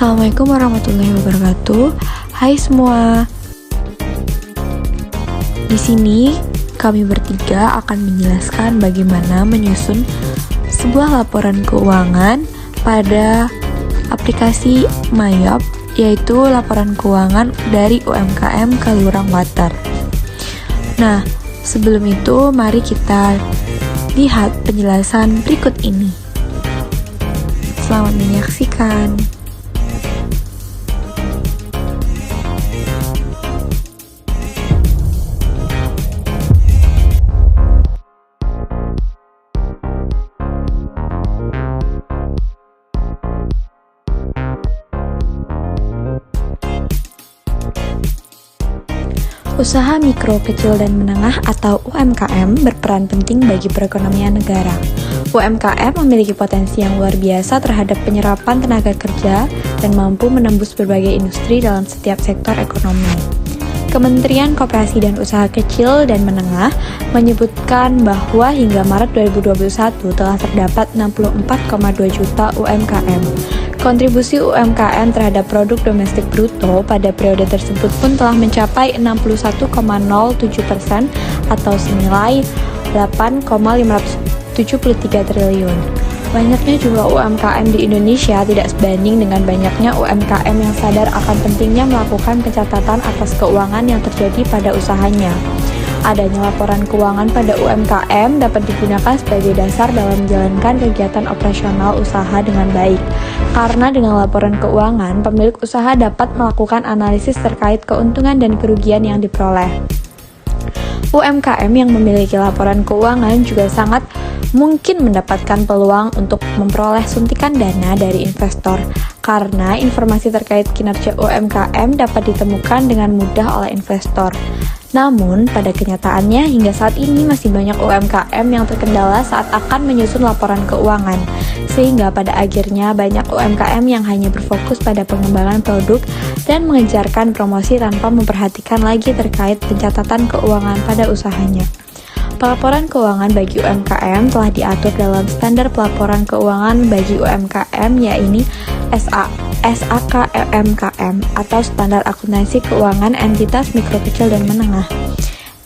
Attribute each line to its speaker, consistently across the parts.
Speaker 1: Assalamualaikum warahmatullahi wabarakatuh. Hai semua. Di sini kami bertiga akan menjelaskan bagaimana menyusun sebuah laporan keuangan pada aplikasi Mayop, yaitu laporan keuangan dari UMKM Kaliurang Water. Nah, sebelum itu mari kita lihat penjelasan berikut ini. Selamat menyaksikan. Usaha mikro, kecil, dan menengah atau UMKM berperan penting bagi perekonomian negara. UMKM memiliki potensi yang luar biasa terhadap penyerapan tenaga kerja dan mampu menembus berbagai industri dalam setiap sektor ekonomi. Kementerian Koperasi dan Usaha Kecil dan Menengah menyebutkan bahwa hingga Maret 2021 telah terdapat 64,2 juta UMKM. Kontribusi UMKM terhadap produk domestik bruto pada periode tersebut pun telah mencapai 61,07% atau senilai 8,573 triliun. Banyaknya jumlah UMKM di Indonesia tidak sebanding dengan banyaknya UMKM yang sadar akan pentingnya melakukan pencatatan atas keuangan yang terjadi pada usahanya. Adanya laporan keuangan pada UMKM dapat digunakan sebagai dasar dalam menjalankan kegiatan operasional usaha dengan baik. Karena dengan laporan keuangan, pemilik usaha dapat melakukan analisis terkait keuntungan dan kerugian yang diperoleh. UMKM yang memiliki laporan keuangan juga sangat mungkin mendapatkan peluang untuk memperoleh suntikan dana dari investor, karena informasi terkait kinerja UMKM dapat ditemukan dengan mudah oleh investor. Namun, pada kenyataannya hingga saat ini masih banyak UMKM yang terkendala saat akan menyusun laporan keuangan, sehingga pada akhirnya banyak UMKM yang hanya berfokus pada pengembangan produk dan mengejarkan promosi tanpa memperhatikan lagi terkait pencatatan keuangan pada usahanya. Pelaporan keuangan bagi UMKM telah diatur dalam Standar Pelaporan Keuangan bagi UMKM, yaitu SAK-EMKM atau Standar Akuntansi Keuangan Entitas Mikro, Kecil, dan Menengah.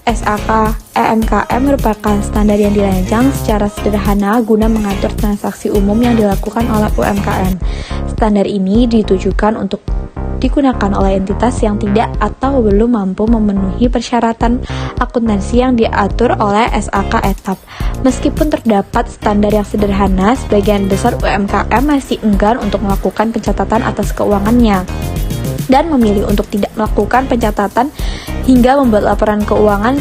Speaker 1: SAK-EMKM merupakan standar yang dirancang secara sederhana guna mengatur transaksi umum yang dilakukan oleh UMKM. Standar ini ditujukan untuk digunakan oleh entitas yang tidak atau belum mampu memenuhi persyaratan akuntansi yang diatur oleh SAK ETAP. Meskipun terdapat standar yang sederhana, sebagian besar UMKM masih enggan untuk melakukan pencatatan atas keuangannya dan memilih untuk tidak melakukan pencatatan hingga membuat laporan keuangan.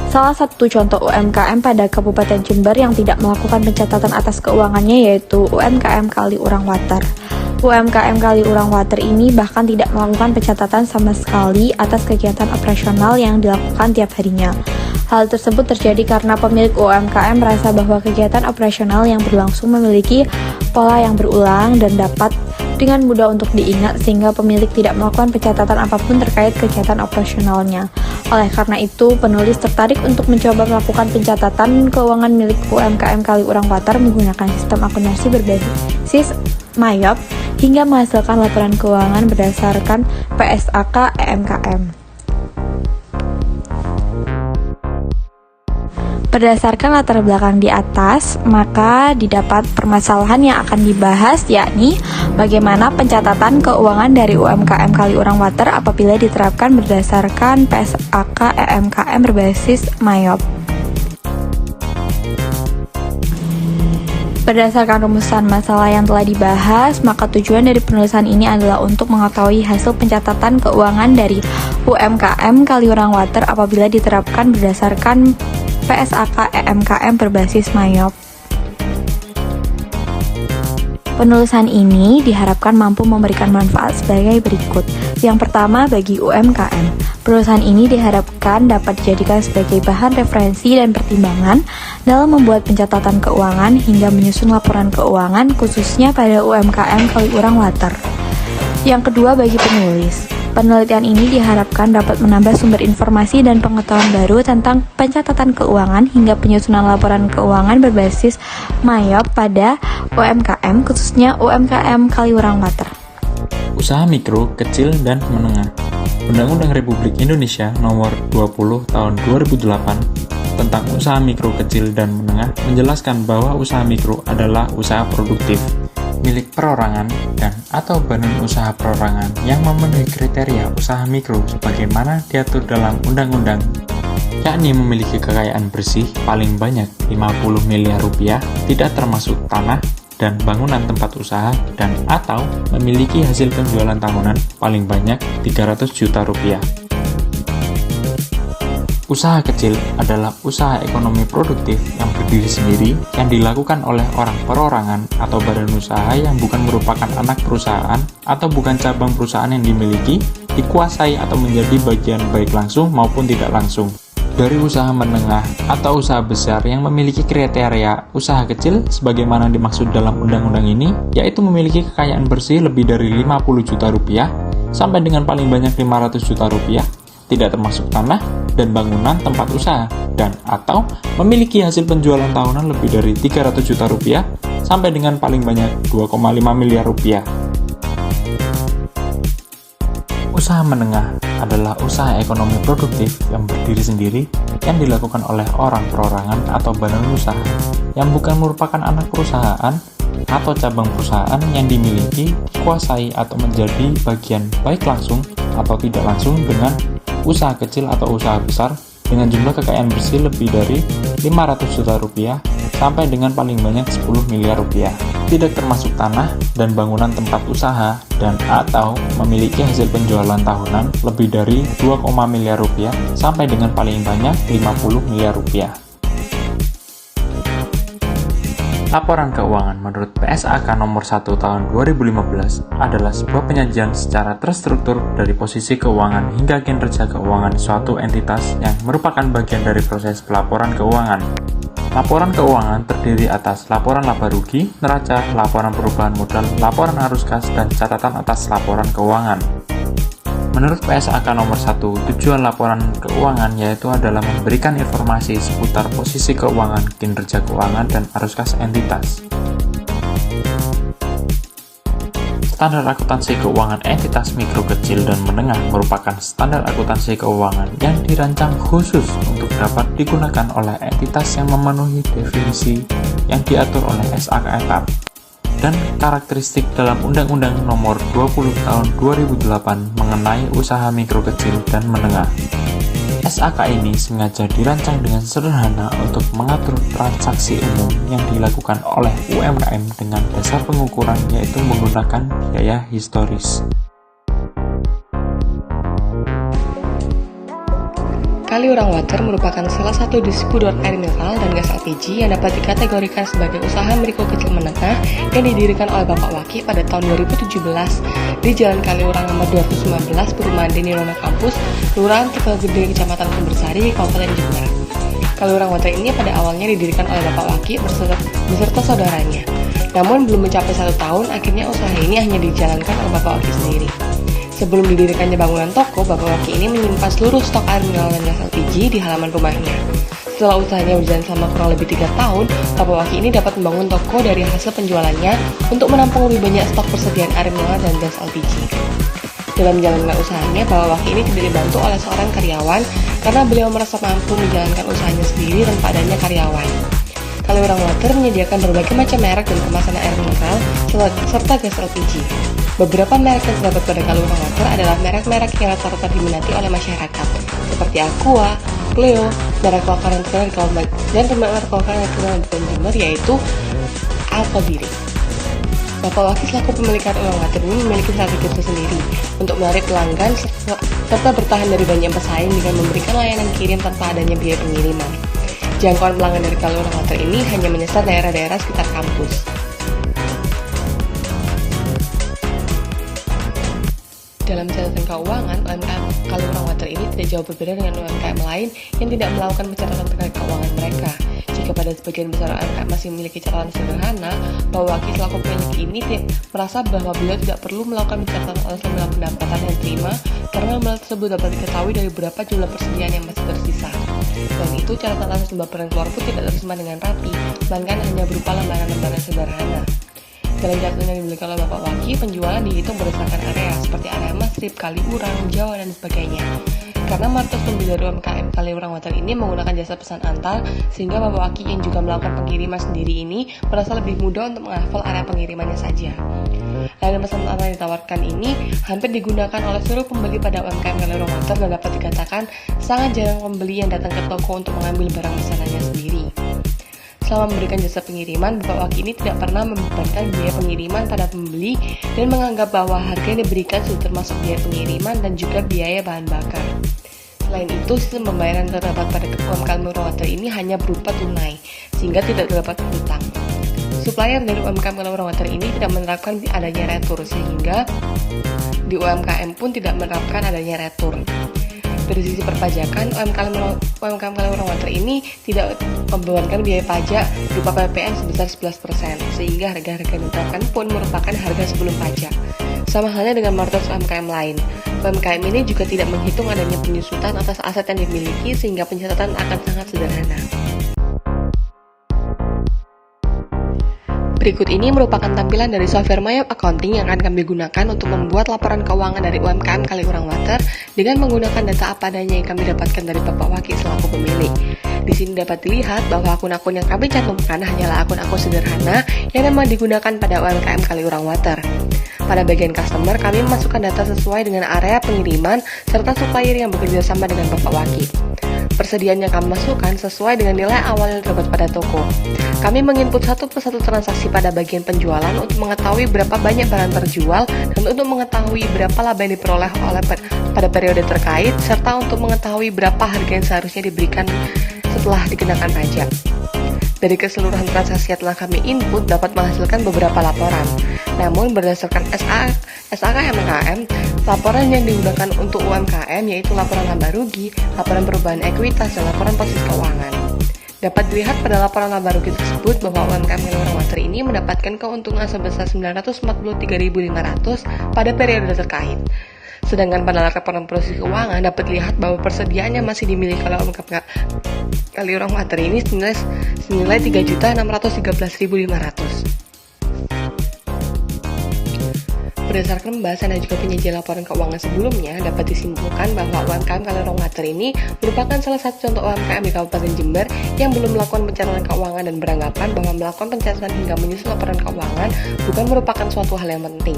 Speaker 1: Salah satu contoh UMKM pada Kabupaten Jember yang tidak melakukan pencatatan atas keuangannya yaitu UMKM Kaliurang Water. UMKM Kaliurang Water ini bahkan tidak melakukan pencatatan sama sekali atas kegiatan operasional yang dilakukan tiap harinya. Hal tersebut terjadi karena pemilik UMKM merasa bahwa kegiatan operasional yang berlangsung memiliki pola yang berulang dan dapat dengan mudah untuk diingat, sehingga pemilik tidak melakukan pencatatan apapun terkait kegiatan operasionalnya. Oleh karena itu, penulis tertarik untuk mencoba melakukan pencatatan keuangan milik UMKM Kaliurang Water menggunakan sistem akuntansi berbasis Mayop hingga menghasilkan laporan keuangan berdasarkan PSAK EMKM. Berdasarkan latar belakang di atas, maka didapat permasalahan yang akan dibahas, yakni bagaimana pencatatan keuangan dari UMKM Kaliurang Water apabila diterapkan berdasarkan PSAK EMKM berbasis Mayop. Berdasarkan rumusan masalah yang telah dibahas, maka tujuan dari penulisan ini adalah untuk mengetahui hasil pencatatan keuangan dari UMKM Kaliurang Water apabila diterapkan berdasarkan PSAK EMKM berbasis Mayop. Penulisan ini diharapkan mampu memberikan manfaat sebagai berikut. Yang pertama, bagi UMKM, penulisan ini diharapkan dapat dijadikan sebagai bahan referensi dan pertimbangan dalam membuat pencatatan keuangan hingga menyusun laporan keuangan khususnya pada UMKM Kaliurang Water. Yang kedua, bagi penulis, penelitian ini diharapkan dapat menambah sumber informasi dan pengetahuan baru tentang pencatatan keuangan hingga penyusunan laporan keuangan berbasis Mayop pada UMKM, khususnya UMKM Kaliurang Water.
Speaker 2: Usaha mikro, kecil, dan menengah. Undang-Undang Republik Indonesia Nomor 20 Tahun 2008 tentang usaha mikro, kecil, dan menengah menjelaskan bahwa usaha mikro adalah usaha produktif milik perorangan dan atau badan usaha perorangan yang memenuhi kriteria usaha mikro sebagaimana diatur dalam undang-undang, yakni memiliki kekayaan bersih paling banyak 50 miliar rupiah, tidak termasuk tanah dan bangunan tempat usaha, dan atau memiliki hasil penjualan tahunan paling banyak 300 juta rupiah. Usaha kecil adalah usaha ekonomi produktif yang berdiri sendiri yang dilakukan oleh orang perorangan atau badan usaha yang bukan merupakan anak perusahaan atau bukan cabang perusahaan yang dimiliki, dikuasai atau menjadi bagian baik langsung maupun tidak langsung dari usaha menengah atau usaha besar yang memiliki kriteria usaha kecil sebagaimana dimaksud dalam undang-undang ini, yaitu memiliki kekayaan bersih lebih dari 50 juta rupiah sampai dengan paling banyak 500 juta rupiah, tidak termasuk tanah dan bangunan tempat usaha, dan atau memiliki hasil penjualan tahunan lebih dari 300 juta rupiah sampai dengan paling banyak 2,5 miliar rupiah. Usaha menengah adalah usaha ekonomi produktif yang berdiri sendiri yang dilakukan oleh orang perorangan atau badan usaha yang bukan merupakan anak perusahaan atau cabang perusahaan yang dimiliki, dikuasai atau menjadi bagian baik langsung atau tidak langsung dengan usaha kecil atau usaha besar dengan jumlah kekayaan bersih lebih dari 500 juta rupiah sampai dengan paling banyak 10 miliar rupiah, tidak termasuk tanah dan bangunan tempat usaha, dan atau memiliki hasil penjualan tahunan lebih dari 2, miliar rupiah sampai dengan paling banyak 50 miliar rupiah. Laporan keuangan menurut PSAK nomor 1 tahun 2015 adalah sebuah penyajian secara terstruktur dari posisi keuangan hingga kinerja keuangan suatu entitas yang merupakan bagian dari proses pelaporan keuangan. Laporan keuangan terdiri atas laporan laba rugi, neraca, laporan perubahan modal, laporan arus kas, dan catatan atas laporan keuangan. Menurut PSAK nomor 1, tujuan laporan keuangan yaitu adalah memberikan informasi seputar posisi keuangan, kinerja keuangan, dan arus kas entitas. Standar akuntansi keuangan entitas mikro, kecil, dan menengah merupakan standar akuntansi keuangan yang dirancang khusus untuk dapat digunakan oleh entitas yang memenuhi definisi yang diatur oleh SAKFR dan karakteristik dalam Undang-Undang Nomor 20 Tahun 2008 mengenai usaha mikro, kecil, dan menengah. SAK ini sengaja dirancang dengan sederhana untuk mengatur transaksi umum yang dilakukan oleh UMKM dengan dasar pengukuran yaitu menggunakan biaya historis.
Speaker 3: Kaliurang Water merupakan salah satu distributor air mineral dan gas LPG yang dapat dikategorikan sebagai usaha mikro, kecil, menengah yang didirikan oleh Bapak Waki pada tahun 2017 di Jalan Kaliurang nomor 219, Perumahan Denirona Kampus, Kelurahan Tegal Gede, Kecamatan Sumbersari, Kabupaten Jember. Kaliurang Water ini pada awalnya didirikan oleh Bapak Waki beserta saudaranya. Namun belum mencapai 1 tahun, akhirnya usaha ini hanya dijalankan oleh Bapak Waki sendiri. Sebelum didirikannya bangunan toko, Bapak Waki ini menyimpan seluruh stok air mineral dan gas LPG di halaman rumahnya. Setelah usahanya berjalan selama kurang lebih 3 tahun, Bapak Waki ini dapat membangun toko dari hasil penjualannya untuk menampung lebih banyak stok persediaan air mineral dan gas LPG. Dalam menjalankan usahanya, Bapak Waki ini tidak dibantu oleh seorang karyawan karena beliau merasa mampu menjalankan usahanya sendiri tanpa adanya karyawan. Kaliurang Water menyediakan berbagai macam merek dan kemasan air mineral serta gas LPG. Beberapa merek yang terdapat pada Kaliurang Water adalah merek-merek yang rata-rata diminati oleh masyarakat, seperti Aqua, Cleo, merek lokal yang terkenal di Kabupaten dan merek lokal yang terkenal di Jember yaitu Alphabiri. Bapak Waki selaku pemilik Kaliurang Water ini memiliki strategi tersendiri untuk menarik pelanggan serta bertahan dari banyak pesaing dengan memberikan layanan kirim tanpa adanya biaya pengiriman. Jangkauan pelanggan dari Kaliurang Water ini hanya menyasar daerah-daerah sekitar kampus. Dalam catatan keuangan, UMKM Kaliurang Water ini tidak jauh berbeda dengan UMKM lain yang tidak melakukan pencatatan terkait keuangan mereka. Jika pada sebagian besar UMKM masih memiliki catatan sederhana, Bapak Waki selaku pemilik ini merasa bahwa beliau tidak perlu melakukan pencatatan atas jumlah pendapatan yang diterima karena jumlah tersebut dapat diketahui dari berapa jumlah persediaan yang masih tersisa. Dan itu catatan atas jumlah yang keluar pun tidak tersimpan dengan rapi, bahkan hanya berupa lembaran-lembaran sederhana. Dalam catatan yang dimiliki oleh Bapak Waki, penjualan dihitung berdasarkan area, seperti area Masrib, Kaliurang, Jawa, dan sebagainya. Karena market pembeli dari UMKM Kaliurang Water ini menggunakan jasa pesan antar, sehingga Bapak Waki yang juga melakukan pengiriman sendiri ini merasa lebih mudah untuk menghafal area pengirimannya saja. Layanan pesan antar yang ditawarkan ini hampir digunakan oleh seluruh pembeli pada UMKM Kaliurang Water dan dapat dikatakan sangat jarang pembeli yang datang ke toko untuk mengambil barang pesanannya sendiri. Selama memberikan jasa pengiriman, Bapak Waki ini tidak pernah membebankan biaya pengiriman pada pembeli dan menganggap bahwa harga yang diberikan sudah termasuk biaya pengiriman dan juga biaya bahan bakar. Selain itu, sistem pembayaran terdapat pada UMKM Kaliurang Water ini hanya berupa tunai, sehingga tidak terdapat hutang. Supplier dari UMKM Kaliurang Water ini tidak menerapkan adanya retur, sehingga di UMKM pun tidak menerapkan adanya retur. Dari sisi perpajakan, UMKM Kaliurang Water ini tidak membebankan biaya pajak berupa PPN sebesar 11%, sehingga harga-harga yang ditetapkan pun merupakan harga sebelum pajak. Sama halnya dengan mayoritas UMKM lain. UMKM ini juga tidak menghitung adanya penyusutan atas aset yang dimiliki, sehingga pencatatan akan sangat sederhana. Berikut ini merupakan tampilan dari software Mayop Accounting yang akan kami gunakan untuk membuat laporan keuangan dari UMKM Kaliurang Water dengan menggunakan data apa adanya yang kami dapatkan dari Bapak Waki selaku pemilik. Di sini dapat dilihat bahwa akun-akun yang kami cantumkan hanyalah akun-akun sederhana yang memang digunakan pada UMKM Kaliurang Water. Pada bagian customer, kami memasukkan data sesuai dengan area pengiriman serta supplier yang bekerja sama dengan Bapak Waki. Persediaan yang kami masukkan sesuai dengan nilai awal yang terdapat pada toko. Kami menginput satu persatu transaksi pada bagian penjualan untuk mengetahui berapa banyak barang terjual dan untuk mengetahui berapa laba yang diperoleh pada periode terkait, serta untuk mengetahui berapa harga yang seharusnya diberikan setelah dikenakan pajak. Dari keseluruhan transaksi yang telah kami input dapat menghasilkan beberapa laporan. Namun berdasarkan SAKMKM, laporan yang digunakan untuk UMKM yaitu laporan laba rugi, laporan perubahan ekuitas, dan laporan posisi keuangan. Dapat dilihat pada laporan laba rugi tersebut bahwa UMKM Kaliurang Water ini mendapatkan keuntungan sebesar 943.500 pada periode terkait. Sedangkan pada laporan posisi keuangan dapat dilihat bahwa persediaannya masih dimiliki oleh UMKM Kaliurang Water ini senilai 3.613.500. Berdasarkan pembahasan dan juga penyajian laporan keuangan sebelumnya, dapat disimpulkan bahwa UMKM Kaliurang Water ini merupakan salah satu contoh UMKM di Kabupaten Jember yang belum melakukan pencatatan keuangan dan beranggapan bahwa melakukan pencatatan hingga menyusun laporan keuangan bukan merupakan suatu hal yang penting.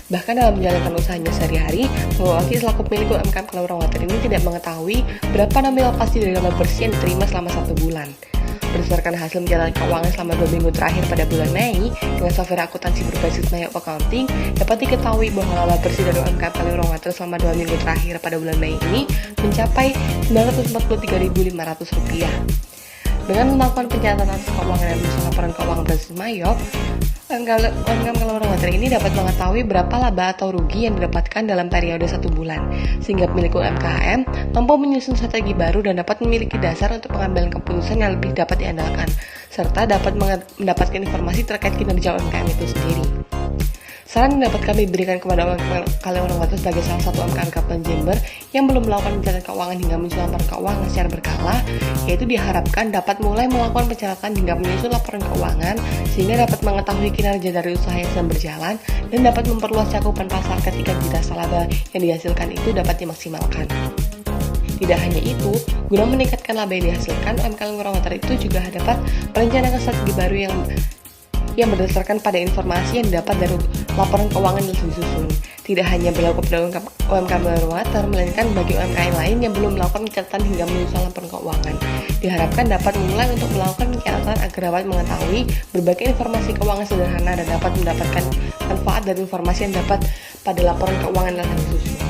Speaker 3: Bahkan dalam menjalankan usahanya sehari-hari, Bapak Waki selaku pemilik UMKM Kaliurang Water ini tidak mengetahui berapa nominal pasti dari laba bersih yang diterima selama 1 bulan. Berdasarkan hasil pencatatan keuangan selama 2 minggu terakhir pada bulan Mei, dengan software akuntansi berbasis Mayop Accounting, dapat diketahui bahwa laba bersih dari UMKM Kaliurang Water selama 2 minggu terakhir pada bulan Mei ini mencapai Rp943.500. Dengan melakukan pencatatan keuangan dan menyusun laporan keuangan berbasis Mayop, UMKM Kaliurang Water ini dapat mengetahui berapa laba atau rugi yang didapatkan dalam periode 1 bulan, sehingga pemilik UMKM mampu menyusun strategi baru dan dapat memiliki dasar untuk pengambilan keputusan yang lebih dapat diandalkan, serta dapat mendapatkan informasi terkait kinerja UMKM itu sendiri. Saran yang dapat kami berikan kepada UMKM Kaliurang Water sebagai salah satu UMKM Kabupaten Jember yang belum melakukan pencatatan keuangan hingga menyusun laporan keuangan secara berkala, yaitu diharapkan dapat mulai melakukan pencatatan hingga menyusun laporan keuangan sehingga dapat mengetahui kinerja dari usaha yang sedang berjalan dan dapat memperluas cakupan pasar ketika dirasa laba yang dihasilkan itu dapat dimaksimalkan. Tidak hanya itu, guna meningkatkan laba yang dihasilkan, UMKM Kaliurang Water itu juga dapat merencanakan strategi baru yang berdasarkan pada informasi yang didapat dari laporan keuangan yang disusun. Tidak hanya berlaku pada UMKM Kaliurang Water, melainkan bagi UMKM lain yang belum melakukan pencatatan hingga menyusun laporan keuangan. Diharapkan dapat memulai untuk melakukan pencatatan agar dapat mengetahui berbagai informasi keuangan sederhana dan dapat mendapatkan manfaat dari informasi yang dapat pada laporan keuangan yang disusun.